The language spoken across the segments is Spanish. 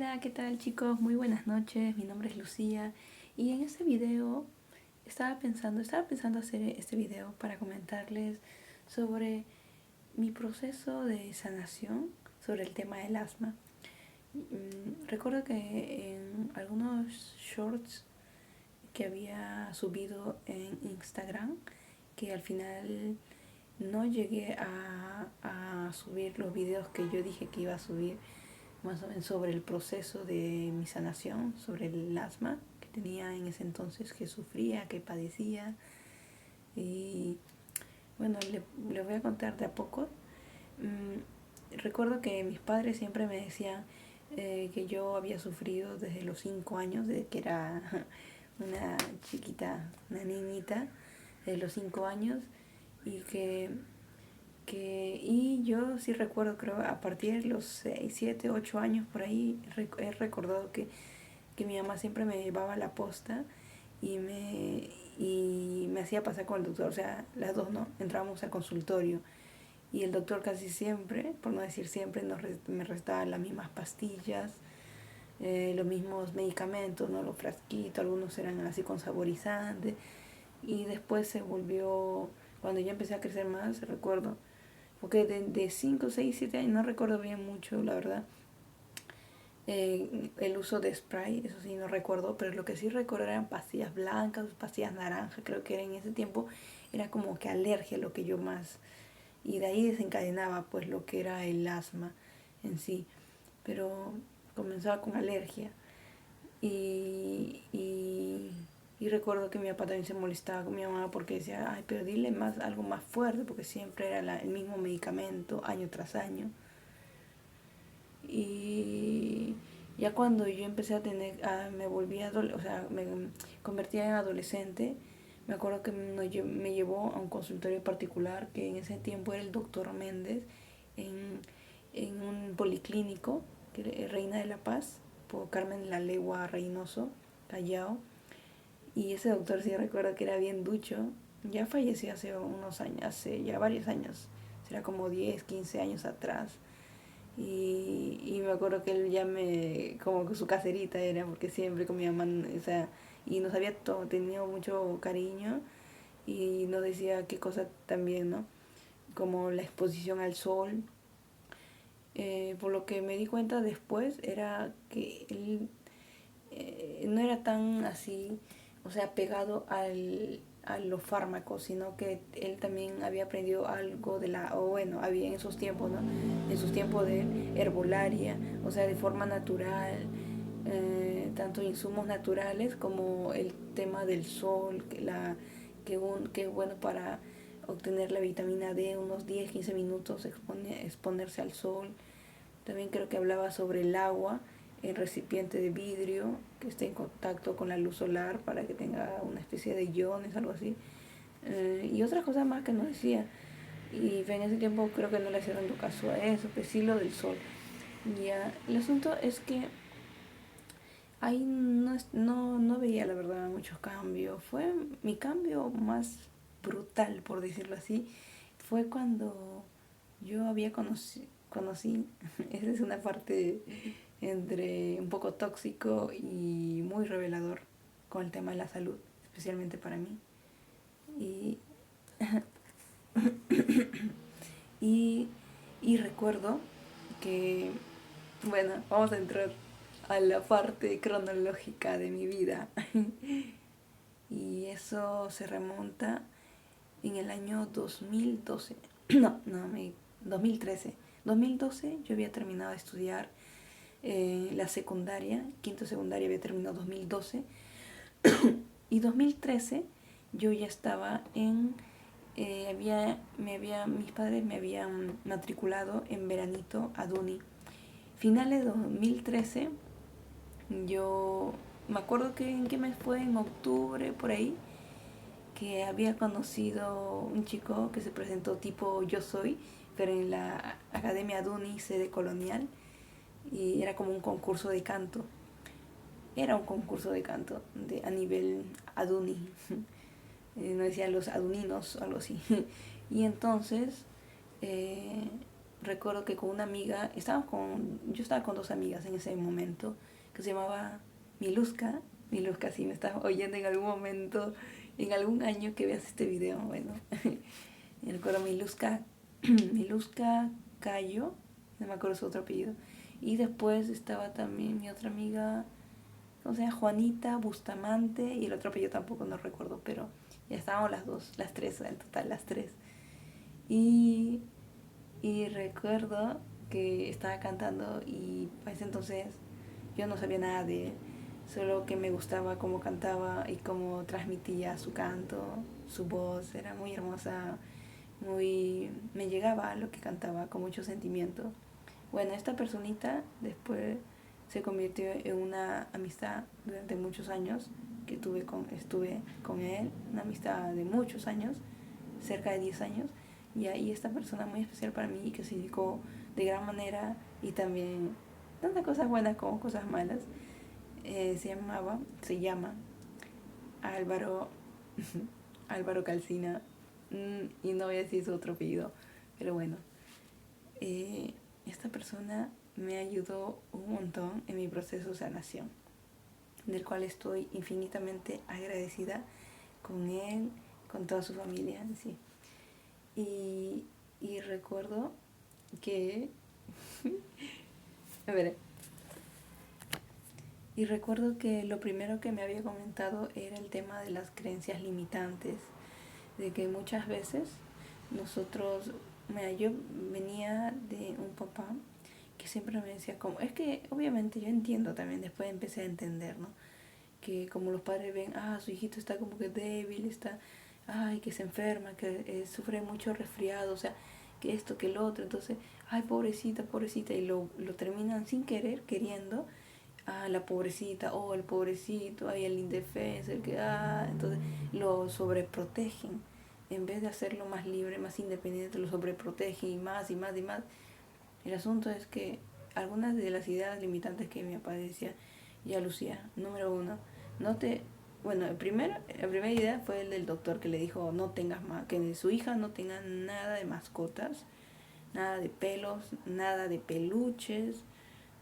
Hola, ¿qué tal chicos? Muy buenas noches, mi nombre es Lucía y en este video estaba pensando hacer este video para comentarles sobre mi proceso de sanación sobre el tema del asma. Recuerdo que en algunos shorts que había subido en Instagram, que al final no llegué a subir los videos que yo dije que iba a subir, más o menos sobre el proceso de mi sanación, sobre el asma que tenía en ese entonces, que sufría, que padecía. Y bueno, le voy a contar de a poco. Recuerdo que mis padres siempre me decían que yo había sufrido desde los 5 años, desde que era una chiquita, una niñita, de los 5 años, y y yo sí recuerdo, creo, a partir de los 6 7 8 años por ahí, he recordado que mi mamá siempre me llevaba a la posta y me hacía pasar con el doctor. O sea, las dos no, entrábamos al consultorio y el doctor casi siempre, por no decir siempre, me recetaba las mismas pastillas, los mismos medicamentos, ¿no? Los frasquitos, algunos eran así con saborizantes. Y después se volvió, cuando ya empecé a crecer más, recuerdo, porque de 5 6 7 años, no recuerdo bien mucho, la verdad, el uso de spray, eso sí no recuerdo, pero lo que sí recuerdo eran pastillas blancas, pastillas naranjas, creo que era en ese tiempo, era como que alergia lo que yo más, y de ahí desencadenaba pues lo que era el asma en sí, pero comenzaba con alergia y, y, y recuerdo que mi papá también se molestaba con mi mamá porque decía, ay, pero dile más, algo más fuerte, porque siempre era el mismo medicamento año tras año. Y ya cuando yo empecé a tener, me volví o sea, me convertía en adolescente, me acuerdo que me llevó a un consultorio particular, que en ese tiempo era el doctor Méndez, en, en un policlínico, que era Reina de la Paz, por Carmen La Legua Reynoso, Callao. Y ese doctor sí recuerdo que era bien ducho, ya falleció hace unos años, hace ya varios años, será como 10 15 años atrás. Y me acuerdo que él ya como que su caserita era, porque siempre con mi mamá, o sea, y nos había tenido mucho cariño y nos decía qué cosa también, ¿no? Como la exposición al sol. Por lo que me di cuenta después era que él no era tan así, o sea, pegado a los fármacos, sino que él también había aprendido algo o bueno, había en esos tiempos, ¿no? En sus tiempos de herbolaria, o sea, de forma natural, tanto insumos naturales como el tema del sol, que es bueno para obtener la vitamina D, unos 10 15 minutos exponerse al sol. También creo que hablaba sobre el agua en recipiente de vidrio que esté en contacto con la luz solar para que tenga una especie de iones, algo así. Y otras cosas más que nos decía. Y en ese tiempo creo que no le hacían tanto caso a eso, que sí lo del sol. Ya, el asunto es que ahí no veía la verdad muchos cambios. Fue mi cambio más brutal, por decirlo así, fue cuando yo había conocí, esa es una parte entre un poco tóxico y muy revelador con el tema de la salud, especialmente para mí. Y, y, y recuerdo que, bueno, vamos a entrar a la parte cronológica de mi vida. Y eso se remonta en el año 2012. No, no, 2013. 2012 yo había terminado de estudiar la secundaria, quinto secundaria había terminado 2012. Y 2013 yo ya estaba mis padres me habían matriculado en veranito a Duni. Finales de 2013, yo me acuerdo que en qué mes fue, en octubre, por ahí, que había conocido un chico que se presentó tipo Yo Soy, pero en la Academia Duni, sede colonial, y era como un concurso de canto. Era un concurso de canto a nivel Aduni. No decían los aduninos, algo así. Y entonces, recuerdo que con una amiga, yo estaba con dos amigas en ese momento, que se llamaba Miluska. Miluska, si me estás oyendo en algún momento, en algún año que veas este video, bueno. Y recuerdo Miluska, Miluska Cayo, no me acuerdo su otro apellido. Y después estaba también mi otra amiga, o sea, Juanita Bustamante, y el otro apellido tampoco no recuerdo, pero ya estábamos las dos, las tres, en total, las tres. Y, y recuerdo que estaba cantando y para ese entonces yo no sabía nada de él, solo que me gustaba cómo cantaba y cómo transmitía su canto, su voz, era muy hermosa, me llegaba a lo que cantaba con mucho sentimiento. Bueno, esta personita después se convirtió en una amistad durante muchos años que estuve con él, una amistad de muchos años, cerca de 10 años, y ahí esta persona muy especial para mí que se dedicó de gran manera y también tantas cosas buenas como cosas malas. Se llama Álvaro, Álvaro Calcina, y no voy a decir su otro apellido, pero bueno, esta persona me ayudó un montón en mi proceso de sanación, del cual estoy infinitamente agradecida con él, con toda su familia, sí. Y recuerdo que, a ver, y recuerdo que lo primero que me había comentado era el tema de las creencias limitantes, de que muchas veces nosotros, mira, yo venía de un papá que siempre me decía como, es que obviamente yo entiendo también, después empecé a entender, ¿no? Que como los padres ven, su hijito está como que débil, está, que se enferma, que sufre mucho resfriado, o sea, que esto, que el otro, entonces, pobrecita, pobrecita, y lo terminan sin querer, queriendo, la pobrecita, el pobrecito, el indefenso, el que, entonces lo sobreprotegen. En vez de hacerlo más libre, más independiente, lo sobreprotegen y más y más y más. El asunto es que algunas de las ideas limitantes que mi papá decía, ya Lucía, número uno, no te... Bueno, la primera idea fue el del doctor que le dijo no tengas más, que su hija no tenga nada de mascotas, nada de pelos, nada de peluches,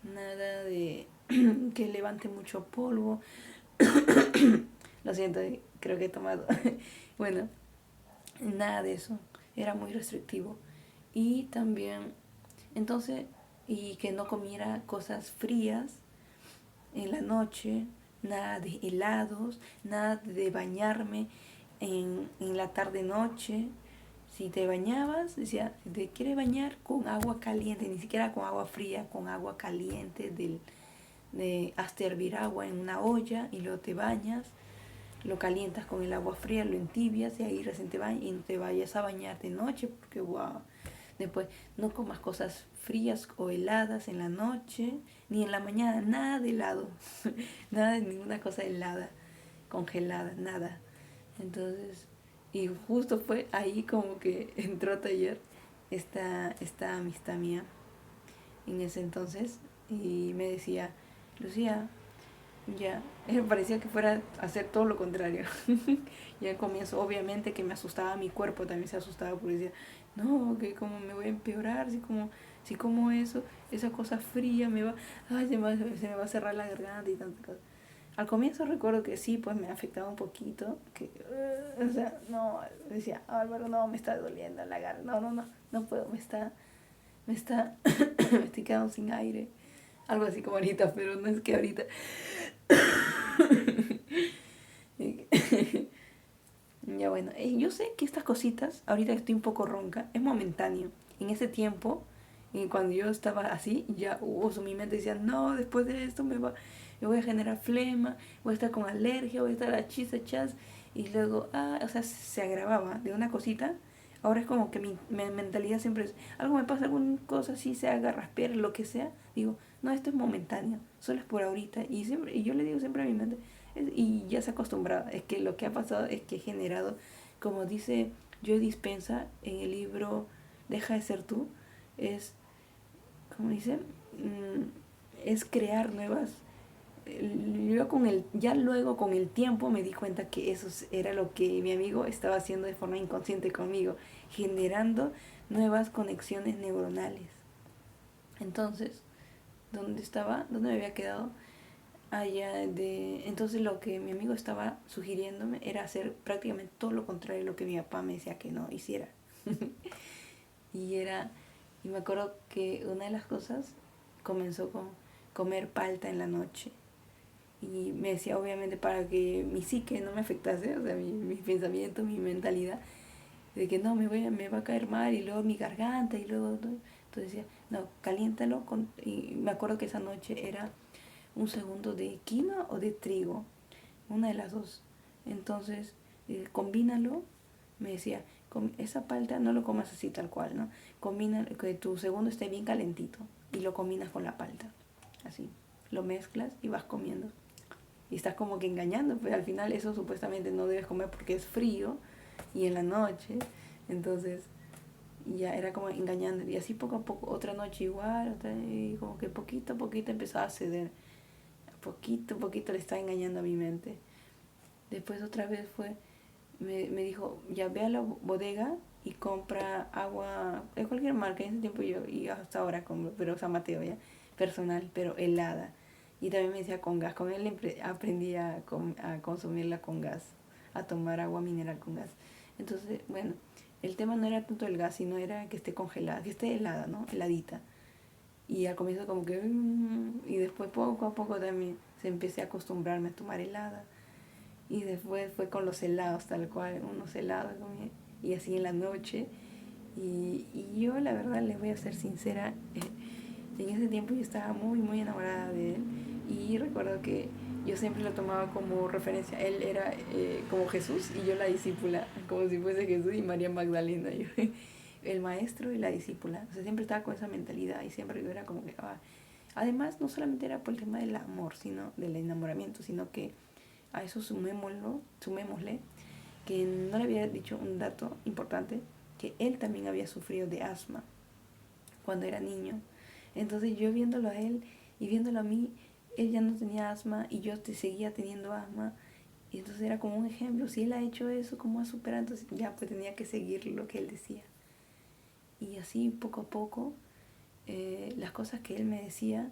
nada de que levante mucho polvo. Lo siento, creo que he tomado. Bueno, nada de eso. Era muy restrictivo. Y también, entonces, y que no comiera cosas frías en la noche, nada de helados, nada de bañarme en la tarde-noche. Si te bañabas, decía, te quieres bañar con agua caliente, ni siquiera con agua fría, con agua caliente, hazte hervir agua en una olla y luego te bañas, lo calientas con el agua fría, lo entibias y ahí recién te bañas y no te vayas a bañar de noche porque wow. Después, no comas cosas frías o heladas en la noche, ni en la mañana, nada de helado, nada de ninguna cosa helada, congelada, nada. Entonces, y justo fue ahí como que entró a taller esta amistad mía en ese entonces y me decía, Lucía, ya, me parecía que fuera a hacer todo lo contrario. Y al comienzo, obviamente que me asustaba, mi cuerpo también se asustaba porque decía, no, que como me voy a empeorar, si como eso, esa cosa fría me va, se me va a cerrar la garganta y tantas cosas. Al comienzo recuerdo que sí, pues me afectaba un poquito, que, o sea, no, decía, Álvaro, no, me está doliendo la garganta, no puedo, me estoy quedando sin aire. Algo así como ahorita, pero no es que ahorita. Ya bueno, yo sé que estas cositas, ahorita estoy un poco ronca, es momentáneo. En ese tiempo, cuando yo estaba así, ya mi mente decía, no, después de esto me voy a generar flema, voy a estar con alergia, voy a estar a chas, y luego, o sea, se agravaba de una cosita. Ahora es como que mi mentalidad siempre es, algo me pasa, alguna cosa así, se haga raspear, lo que sea, digo, no, esto es momentáneo, solo es por ahorita. Y yo le digo siempre a mi mente, y ya se ha acostumbrado. Es que lo que ha pasado es que he generado, como dice Joe Dispensa en el libro Deja de ser tú, es, como dice, es crear nuevas. Ya luego con el tiempo me di cuenta que eso era lo que mi amigo estaba haciendo de forma inconsciente conmigo, generando nuevas conexiones neuronales. Entonces, ¿dónde me había quedado? Entonces lo que mi amigo estaba sugiriéndome era hacer prácticamente todo lo contrario de lo que mi papá me decía que no hiciera. y y me acuerdo que una de las cosas comenzó con comer palta en la noche. Y me decía, obviamente, para que mi psique no me afectase, o sea, mi pensamiento, mi mentalidad, de que no, me va a caer mal, y luego mi garganta, y luego, ¿no? Entonces decía, no, caliéntalo, y me acuerdo que esa noche era un segundo de quinoa o de trigo, una de las dos. Entonces, combínalo, me decía, con esa palta no lo comas así tal cual, ¿no? Combina, que tu segundo esté bien calentito, y lo combinas con la palta, así, lo mezclas y vas comiendo. Y estás como que engañando, pues al final eso supuestamente no debes comer porque es frío y en la noche. Entonces ya era como engañando. Y así poco a poco, otra noche igual, y como que poquito a poquito empezaba a ceder. Poquito a poquito le estaba engañando a mi mente. Después otra vez me dijo, ya ve a la bodega y compra agua de cualquier marca. En ese tiempo yo, y hasta ahora compro, pero San Mateo ya, personal, pero helada. Y también me decía con gas. Con él aprendí a consumirla con gas, a tomar agua mineral con gas. Entonces, bueno, el tema no era tanto el gas, sino era que esté congelada, que esté helada, ¿no? Heladita. Y al comienzo como que... y después poco a poco también se empecé a acostumbrarme a tomar helada. Y después fue con los helados, tal cual, unos helados y así en la noche. Y yo la verdad les voy a ser sincera, en ese tiempo yo estaba muy enamorada de él. Y recuerdo que yo siempre lo tomaba como referencia. Él era como Jesús y yo la discípula, como si fuese Jesús y María Magdalena. Yo, el maestro y la discípula. O sea, siempre estaba con esa mentalidad y siempre yo era como que... Además, no solamente era por el tema del amor, sino del enamoramiento, sino que a eso sumémosle que no le había dicho un dato importante, que él también había sufrido de asma cuando era niño. Entonces yo viéndolo a él y viéndolo a mí, él ya no tenía asma y yo seguía teniendo asma. Y entonces era como un ejemplo, si él ha hecho eso, ¿cómo ha superado? Entonces ya pues tenía que seguir lo que él decía. Y así poco a poco, las cosas que él me decía.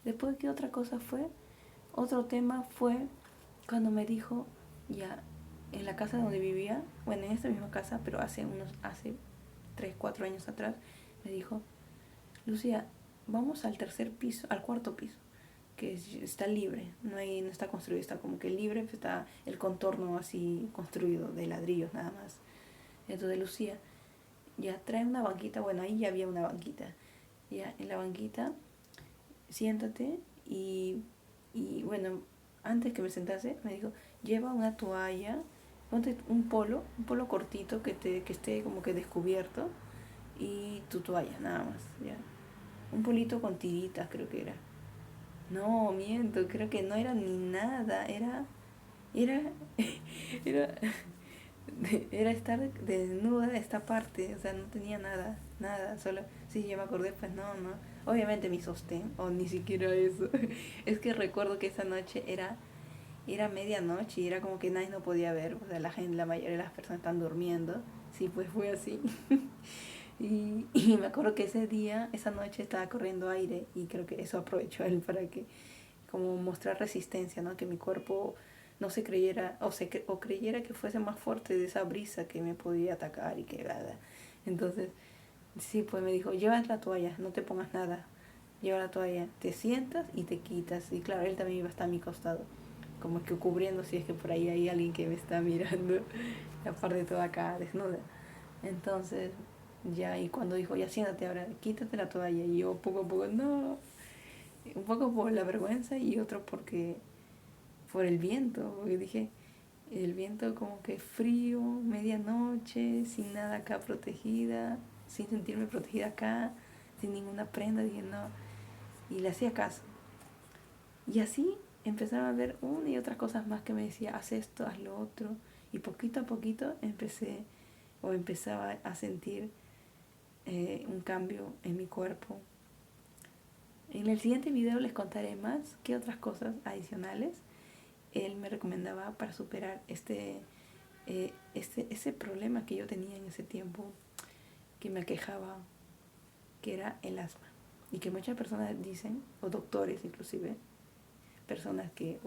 Después, ¿qué otra cosa fue? Otro tema fue cuando me dijo, ya, en la casa donde vivía, bueno, en esta misma casa, pero hace 3 4 años atrás, me dijo, Lucía, vamos al tercer piso, al cuarto piso, que está libre, no está construido, está como que libre, pues está el contorno así construido de ladrillos nada más. Entonces, Lucía, ya trae una banquita, bueno, ahí ya había una banquita, ya en la banquita, siéntate y bueno, antes que me sentase, me dijo, lleva una toalla, ponte un polo cortito que esté como que descubierto y tu toalla, nada más, ya. Un polito con tiritas creo que era. No, miento, creo que no era ni nada, era, era, era estar desnuda esta parte, o sea, no tenía nada, solo, sí, yo me acordé, pues no, obviamente mi sostén, o ni siquiera eso, es que recuerdo que esa noche era medianoche y era como que nadie no podía ver, o sea, la mayoría de las personas están durmiendo, sí, pues fue así, y me acuerdo que ese día, esa noche estaba corriendo aire y creo que eso aprovechó él para que, como mostrar resistencia, ¿no? Que mi cuerpo no se creyera, o creyera que fuese más fuerte de esa brisa que me podía atacar y que nada. Entonces, sí, pues me dijo, lleva la toalla, no te pongas nada, lleva la toalla, te sientas y te quitas. Y claro, él también iba a estar a mi costado, como que cubriendo si es que por ahí hay alguien que me está mirando, aparte de toda acá desnuda. Entonces, ya, y cuando dijo, ya siéntate ahora, quítate la toalla, y yo poco a poco, no, un poco por la vergüenza y otro porque por el viento, porque dije, el viento como que frío, medianoche, sin nada acá protegida, sin sentirme protegida acá, sin ninguna prenda, dije no, y le hacía caso. Y así empezaron a ver una y otras cosas más que me decía, haz esto, haz lo otro, y poquito a poquito empezaba a sentir un cambio en mi cuerpo. En el siguiente video les contaré más qué otras cosas adicionales él me recomendaba para superar ese problema que yo tenía en ese tiempo, que me aquejaba, que era el asma. Y que muchas personas dicen, o doctores inclusive, personas que,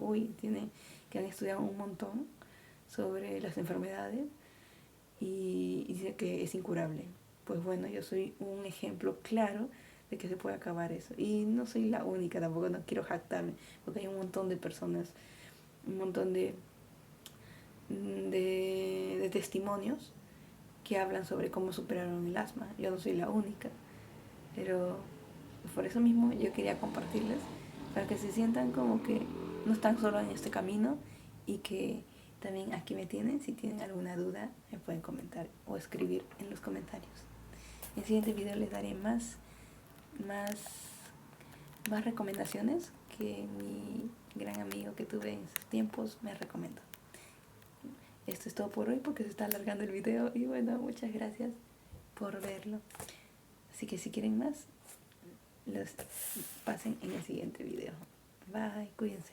que han estudiado un montón sobre las enfermedades y dicen que es incurable. Pues bueno, yo soy un ejemplo claro de que se puede acabar eso. Y no soy la única, tampoco no quiero jactarme, porque hay un montón de personas, un montón de testimonios que hablan sobre cómo superaron el asma. Yo no soy la única, pero por eso mismo yo quería compartirles, para que se sientan como que no están solo en este camino y que también aquí me tienen. Si tienen alguna duda, me pueden comentar o escribir en los comentarios. En el siguiente video les daré más, más recomendaciones que mi gran amigo que tuve en esos tiempos me recomendó. Esto es todo por hoy porque se está alargando el video y bueno, muchas gracias por verlo. Así que si quieren más, los pasen en el siguiente video. Bye, cuídense.